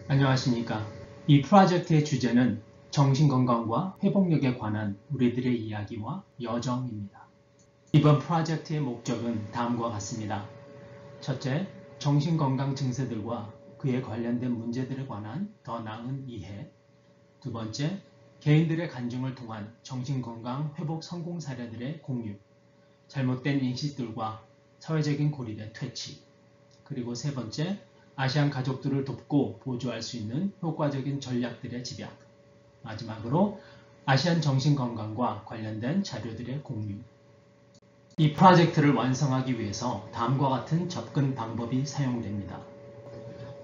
안녕하십니까. 이 프로젝트의 주제는 정신건강과 회복력에 관한 우리들의 이야기와 여정입니다. 이번 프로젝트의 목적은 다음과 같습니다. 첫째, 정신건강 증세들과 그에 관련된 문제들에 관한 더 나은 이해. 두 번째, 개인들의 간증을 통한 정신건강 회복 성공 사례들의 공유. 잘못된 인식들과 사회적인 고립의 퇴치. 그리고 세 번째, 아시안 가족들을 돕고 보조할 수 있는 효과적인 전략들의 집약. 마지막으로 아시안 정신건강과 관련된 자료들의 공유. 이 프로젝트를 완성하기 위해서 다음과 같은 접근 방법이 사용됩니다.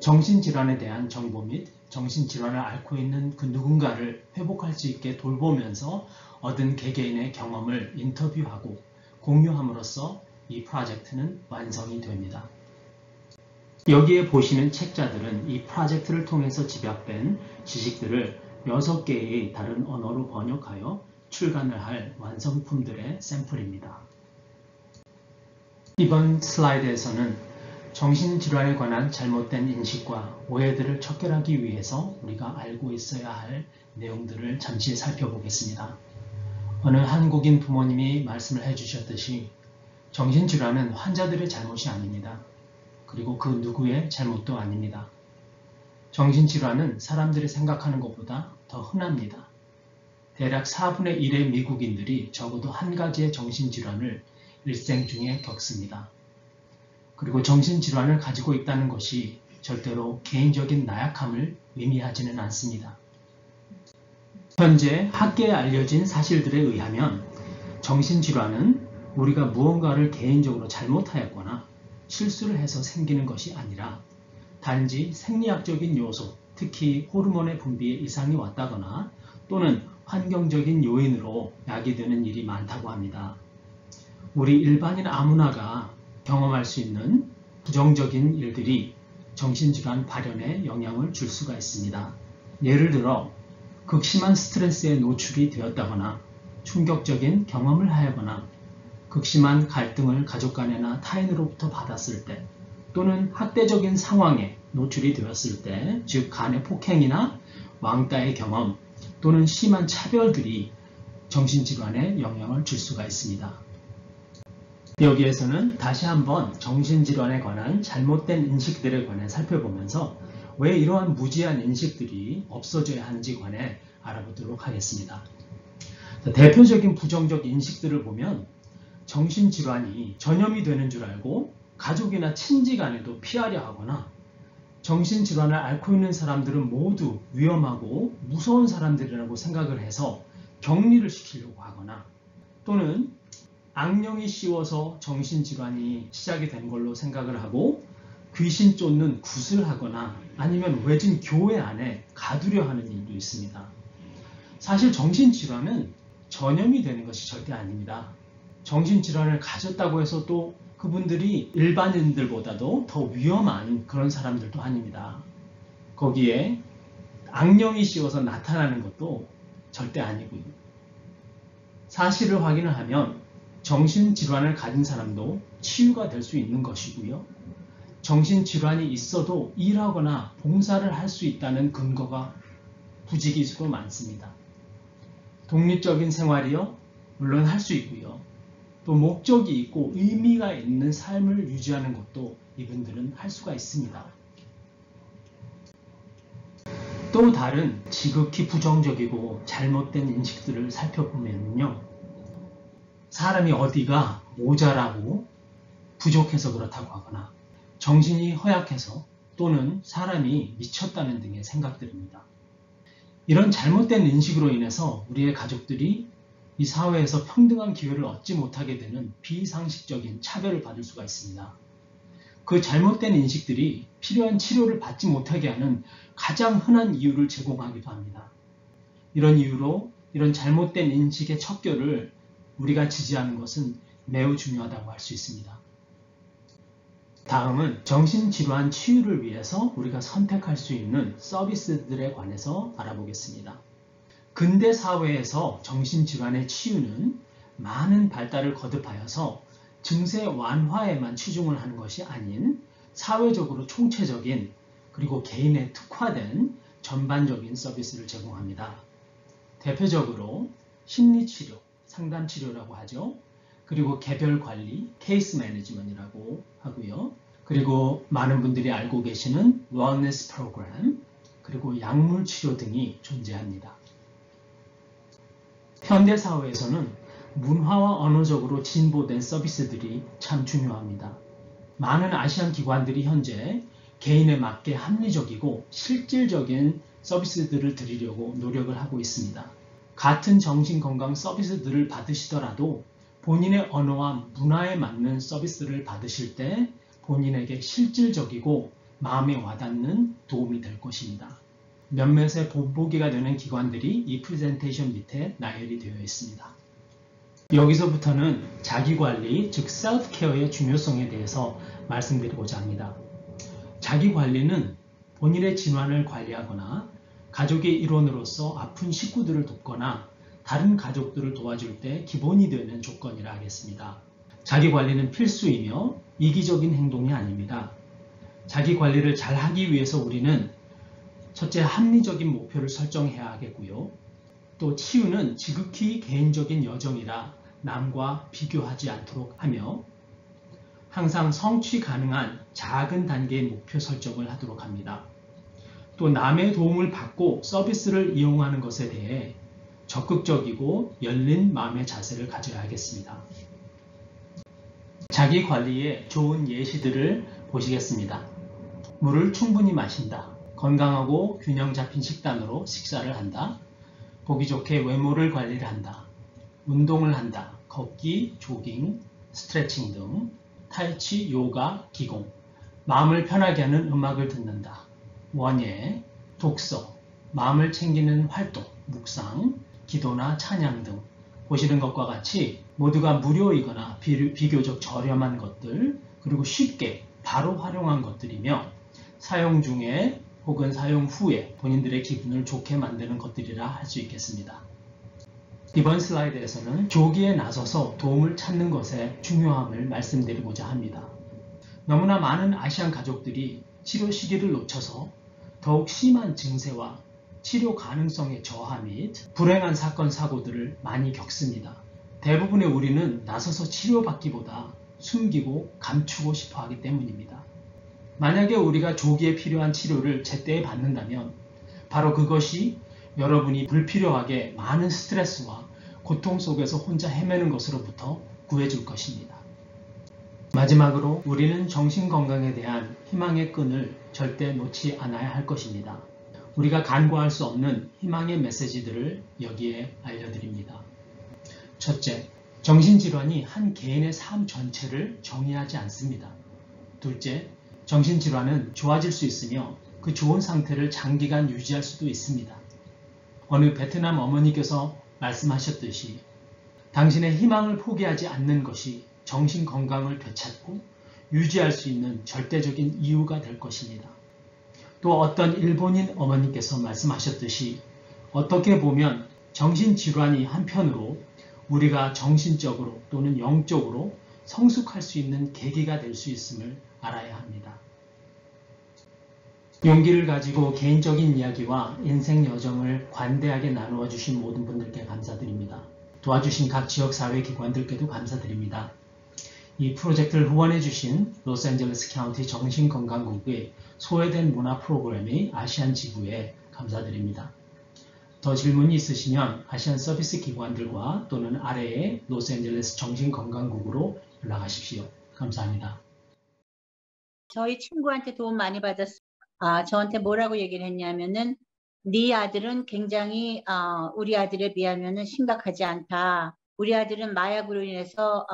정신질환에 대한 정보 및 정신질환을 앓고 있는 그 누군가를 회복할 수 있게 돌보면서 얻은 개개인의 경험을 인터뷰하고 공유함으로써 이 프로젝트는 완성이 됩니다. 여기에 보시는 책자들은 이 프로젝트를 통해서 집약된 지식들을 6개의 다른 언어로 번역하여 출간을 할 완성품들의 샘플입니다. 이번 슬라이드에서는 정신질환에 관한 잘못된 인식과 오해들을 척결하기 위해서 우리가 알고 있어야 할 내용들을 잠시 살펴보겠습니다. 어느 한국인 부모님이 말씀을 해주셨듯이 정신질환은 환자들의 잘못이 아닙니다. 그리고 그 누구의 잘못도 아닙니다. 정신질환은 사람들이 생각하는 것보다 더 흔합니다. 대략 4분의 1의 미국인들이 적어도 한 가지의 정신질환을 일생 중에 겪습니다. 그리고 정신질환을 가지고 있다는 것이 절대로 개인적인 나약함을 의미하지는 않습니다. 현재 학계에 알려진 사실들에 의하면 정신질환은 우리가 무언가를 개인적으로 잘못하였거나 실수를 해서 생기는 것이 아니라 단지 생리학적인 요소, 특히 호르몬의 분비에 이상이 왔다거나 또는 환경적인 요인으로 야기되는 일이 많다고 합니다. 우리 일반인 아무나가 경험할 수 있는 부정적인 일들이 정신질환 발현에 영향을 줄 수가 있습니다. 예를 들어 극심한 스트레스에 노출이 되었다거나 충격적인 경험을 하거나 극심한 갈등을 가족 간이나 타인으로부터 받았을 때 또는 학대적인 상황에 노출이 되었을 때, 즉 간의 폭행이나 왕따의 경험 또는 심한 차별들이 정신질환에 영향을 줄 수가 있습니다. 여기에서는 다시 한번 정신질환에 관한 잘못된 인식들에 관해 살펴보면서 왜 이러한 무지한 인식들이 없어져야 하는지 관해 알아보도록 하겠습니다. 대표적인 부정적 인식들을 보면 정신질환이 전염이 되는 줄 알고 가족이나 친지 간에도 피하려 하거나 정신질환을 앓고 있는 사람들은 모두 위험하고 무서운 사람들이라고 생각을 해서 격리를 시키려고 하거나 또는 악령이 씌워서 정신질환이 시작이 된 걸로 생각을 하고 귀신 쫓는 굿을 하거나 아니면 외진 교회 안에 가두려 하는 일도 있습니다. 사실 정신질환은 전염이 되는 것이 절대 아닙니다. 정신질환을 가졌다고 해서 또 그분들이 일반인들보다도 더 위험한 그런 사람들도 아닙니다. 거기에 악령이 씌워서 나타나는 것도 절대 아니고요. 사실을 확인을 하면 정신질환을 가진 사람도 치유가 될 수 있는 것이고요. 정신질환이 있어도 일하거나 봉사를 할 수 있다는 근거가 부지기수로 많습니다. 독립적인 생활이요? 물론 할 수 있고요. 또 목적이 있고 의미가 있는 삶을 유지하는 것도 이분들은 할 수가 있습니다. 또 다른 지극히 부정적이고 잘못된 인식들을 살펴보면요. 사람이 어디가 모자라고 부족해서 그렇다고 하거나 정신이 허약해서 또는 사람이 미쳤다는 등의 생각들입니다. 이런 잘못된 인식으로 인해서 우리의 가족들이 이 사회에서 평등한 기회를 얻지 못하게 되는 비상식적인 차별을 받을 수가 있습니다. 그 잘못된 인식들이 필요한 치료를 받지 못하게 하는 가장 흔한 이유를 제공하기도 합니다. 이런 이유로 이런 잘못된 인식의 척결을 우리가 지지하는 것은 매우 중요하다고 할 수 있습니다. 다음은 정신질환 치유를 위해서 우리가 선택할 수 있는 서비스들에 관해서 알아보겠습니다. 근대 사회에서 정신질환의 치유는 많은 발달을 거듭하여서 증세 완화에만 치중을 하는 것이 아닌 사회적으로 총체적인 그리고 개인에 특화된 전반적인 서비스를 제공합니다. 대표적으로 심리치료, 상담치료라고 하죠. 그리고 개별 관리, 케이스 매니지먼트라고 하고요. 그리고 많은 분들이 알고 계시는 웰니스 프로그램, 그리고 약물 치료 등이 존재합니다. 현대사회에서는 문화와 언어적으로 진보된 서비스들이 참 중요합니다. 많은 아시안 기관들이 현재 개인에 맞게 합리적이고 실질적인 서비스들을 드리려고 노력을 하고 있습니다. 같은 정신건강 서비스들을 받으시더라도 본인의 언어와 문화에 맞는 서비스를 받으실 때 본인에게 실질적이고 마음에 와닿는 도움이 될 것입니다. 몇몇의 본보기가 되는 기관들이 이 프레젠테이션 밑에 나열이 되어 있습니다. 여기서부터는 자기관리, 즉 셀프케어의 중요성에 대해서 말씀드리고자 합니다. 자기관리는 본인의 질환을 관리하거나 가족의 일원으로서 아픈 식구들을 돕거나 다른 가족들을 도와줄 때 기본이 되는 조건이라 하겠습니다. 자기관리는 필수이며 이기적인 행동이 아닙니다. 자기관리를 잘 하기 위해서 우리는 첫째, 합리적인 목표를 설정해야 하겠고요. 또 치유는 지극히 개인적인 여정이라 남과 비교하지 않도록 하며 항상 성취 가능한 작은 단계의 목표 설정을 하도록 합니다. 또 남의 도움을 받고 서비스를 이용하는 것에 대해 적극적이고 열린 마음의 자세를 가져야 하겠습니다. 자기 관리의 좋은 예시들을 보시겠습니다. 물을 충분히 마신다. 건강하고 균형 잡힌 식단으로 식사를 한다. 보기 좋게 외모를 관리를 한다. 운동을 한다. 걷기, 조깅, 스트레칭 등 타이치, 요가, 기공, 마음을 편하게 하는 음악을 듣는다. 원예, 독서, 마음을 챙기는 활동, 묵상, 기도나 찬양 등 보시는 것과 같이 모두가 무료이거나 비교적 저렴한 것들, 그리고 쉽게 바로 활용한 것들이며 사용 중에 혹은 사용 후에 본인들의 기분을 좋게 만드는 것들이라 할 수 있겠습니다. 이번 슬라이드에서는 조기에 나서서 도움을 찾는 것의 중요함을 말씀드리고자 합니다. 너무나 많은 아시안 가족들이 치료 시기를 놓쳐서 더욱 심한 증세와 치료 가능성의 저하 및 불행한 사건, 사고들을 많이 겪습니다. 대부분의 우리는 나서서 치료받기보다 숨기고 감추고 싶어 하기 때문입니다. 만약에 우리가 조기에 필요한 치료를 제때에 받는다면 바로 그것이 여러분이 불필요하게 많은 스트레스와 고통 속에서 혼자 헤매는 것으로부터 구해줄 것입니다. 마지막으로 우리는 정신건강에 대한 희망의 끈을 절대 놓지 않아야 할 것입니다. 우리가 간과할 수 없는 희망의 메시지들을 여기에 알려드립니다. 첫째, 정신질환이 한 개인의 삶 전체를 정의하지 않습니다. 둘째, 정신질환은 좋아질 수 있으며 그 좋은 상태를 장기간 유지할 수도 있습니다. 어느 베트남 어머니께서 말씀하셨듯이 당신의 희망을 포기하지 않는 것이 정신건강을 되찾고 유지할 수 있는 절대적인 이유가 될 것입니다. 또 어떤 일본인 어머니께서 말씀하셨듯이 어떻게 보면 정신질환이 한편으로 우리가 정신적으로 또는 영적으로 성숙할 수 있는 계기가 될 수 있음을 알아야 합니다. 용기를 가지고 개인적인 이야기와 인생 여정을 관대하게 나누어 주신 모든 분들께 감사드립니다. 도와주신 각 지역사회기관들께도 감사드립니다. 이 프로젝트를 후원해 주신 로스앤젤레스 카운티 정신건강국의 소외된 문화 프로그램의 아시안 지부에 감사드립니다. 더 질문이 있으시면 아시안 서비스 기관들과 또는 아래의 로스앤젤레스 정신건강국으로 연락하십시오. 감사합니다. 저희 친구한테 도움 많이 받았어요. 저한테 뭐라고 얘기를 했냐면은 네 아들은 굉장히 우리 아들에 비하면은 심각하지 않다. 우리 아들은 마약으로 인해서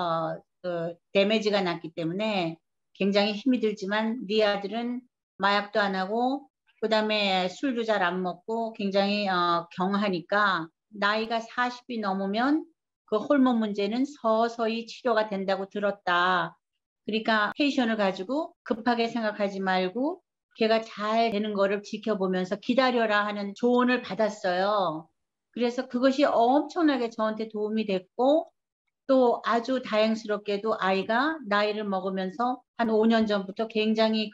데미지가 났기 때문에 굉장히 힘이 들지만 네 아들은 마약도 안 하고 그 다음에 술도 잘 안 먹고 굉장히 경하니까 나이가 40이 넘으면 그 호르몬 문제는 서서히 치료가 된다고 들었다. 그러니까 페이션을 가지고 급하게 생각하지 말고 걔가 잘 되는 거를 지켜보면서 기다려라 하는 조언을 받았어요. 그래서 그것이 엄청나게 저한테 도움이 됐고 또 아주 다행스럽게도 아이가 나이를 먹으면서 한 5년 전부터 굉장히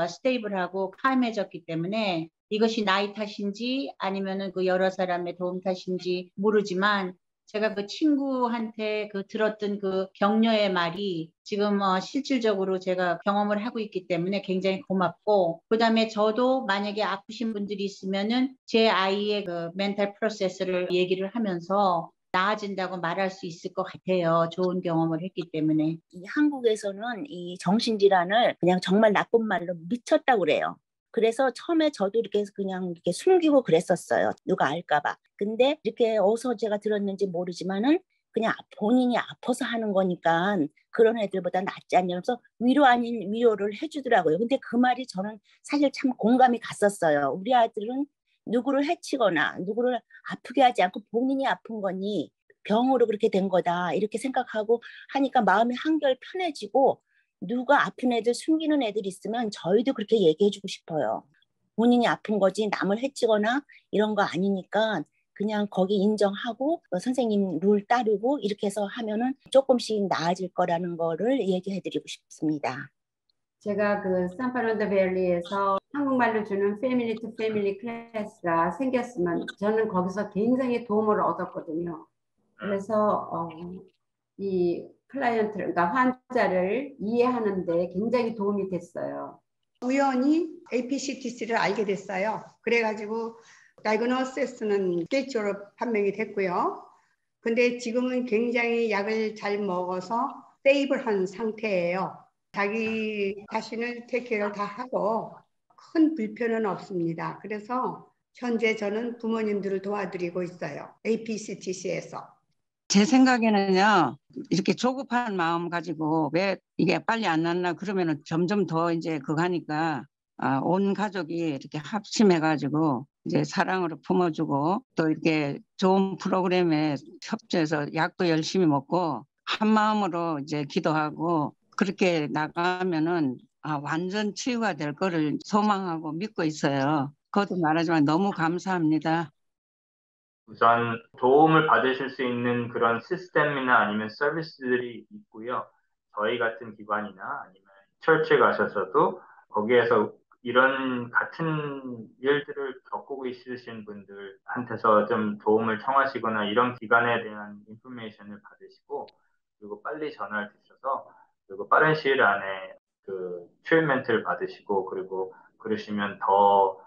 스테이블하고 calm해졌기 때문에 이것이 나이 탓인지 아니면은 그 여러 사람의 도움 탓인지 모르지만 제가 그 친구한테 들었던 그 격려의 말이 지금 실질적으로 제가 경험을 하고 있기 때문에 굉장히 고맙고, 그다음에 저도 만약에 아프신 분들이 있으면은 제 아이의 그 멘탈 프로세스를 얘기를 하면서 나아진다고 말할 수 있을 것 같아요. 좋은 경험을 했기 때문에. 이 한국에서는 이 정신질환을 그냥 정말 나쁜 말로 미쳤다고 그래요. 그래서 처음에 저도 이렇게 그냥 이렇게 숨기고 그랬었어요. 누가 알까봐. 근데 이렇게 어디서 제가 들었는지 모르지만은 그냥 본인이 아파서 하는 거니까 그런 애들보다 낫지 않냐면서 위로 아닌 위로를 해주더라고요. 근데 그 말이 저는 사실 참 공감이 갔었어요. 우리 아들은 누구를 해치거나 누구를 아프게 하지 않고 본인이 아픈 거니 병으로 그렇게 된 거다 이렇게 생각하고 하니까 마음이 한결 편해지고, 누가 아픈 애들 숨기는 애들 있으면 저희도 그렇게 얘기해주고 싶어요. 본인이 아픈 거지 남을 해치거나 이런 거 아니니까 그냥 거기 인정하고 선생님 룰 따르고 이렇게 해서 하면은 조금씩 나아질 거라는 거를 얘기해드리고 싶습니다. 제가 그 산파란다밸리에서 한국말로 주는 패밀리 투 패밀리 클래스가 생겼으면 저는 거기서 굉장히 도움을 얻었거든요. 그래서 이 클라이언트, 그러니까 환자를 이해하는데 굉장히 도움이 됐어요. 우연히 APCTC를 알게 됐어요. 그래가지고 다이그노시스는 졸업 판명이 됐고요. 근데 지금은 굉장히 약을 잘 먹어서 스테이블한 상태예요. 자기 자신을 테이크를 다 하고 큰 불편은 없습니다. 그래서 현재 저는 부모님들을 도와드리고 있어요. APCTC에서. 제 생각에는요, 이렇게 조급한 마음 가지고 왜 이게 빨리 안 났나 그러면은 점점 더 이제 그거 하니까 온 가족이 이렇게 합심해가지고 이제 사랑으로 품어주고 또 이렇게 좋은 프로그램에 협조해서 약도 열심히 먹고 한 마음으로 이제 기도하고 그렇게 나가면은 완전 치유가 될 거를 소망하고 믿고 있어요. 그것도 말하지만 너무 감사합니다. 우선 도움을 받으실 수 있는 그런 시스템이나 아니면 서비스들이 있고요. 저희 같은 기관이나 아니면 철치 가셔서도 거기에서 이런 같은 일들을 겪고 있으신 분들한테서 좀 도움을 청하시거나 이런 기관에 대한 인포메이션을 받으시고 그리고 빨리 전화를 주셔서 그리고 빠른 시일 안에 그 트리트먼트를 받으시고 그리고 그러시면 더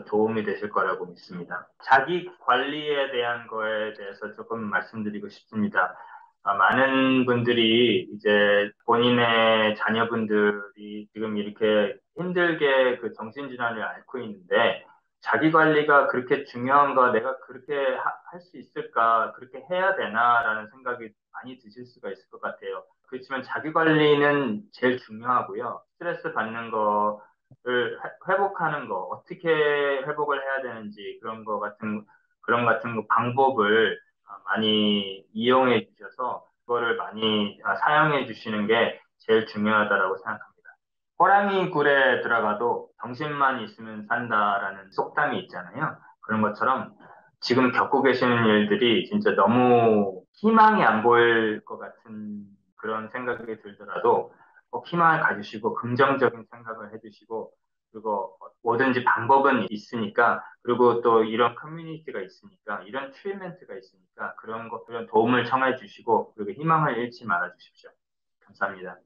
도움이 되실 거라고 믿습니다. 자기 관리에 대한 거에 대해서 조금 말씀드리고 싶습니다. 많은 분들이 이제 본인의 자녀분들이 지금 이렇게 힘들게 그 정신질환을 앓고 있는데 자기 관리가 그렇게 중요한가, 내가 그렇게 할 수 있을까, 그렇게 해야 되나라는 생각이 많이 드실 수가 있을 것 같아요. 그렇지만 자기 관리는 제일 중요하고요. 스트레스 받는 거를 회복하는 거, 어떻게 회복을 해야 되는지 그런 같은 거 방법을 많이 이용해 주셔서 그거를 많이 사용해 주시는 게 제일 중요하다라고 생각합니다. 호랑이 굴에 들어가도 정신만 있으면 산다라는 속담이 있잖아요. 그런 것처럼 지금 겪고 계시는 일들이 진짜 너무 희망이 안 보일 것 같은 그런 생각이 들더라도 꼭 희망을 가지시고 긍정적인 생각을 해주시고 그리고 뭐든지 방법은 있으니까 그리고 또 이런 커뮤니티가 있으니까 이런 트리트먼트가 있으니까 그런 도움을 청해 주시고 그리고 희망을 잃지 말아 주십시오. 감사합니다.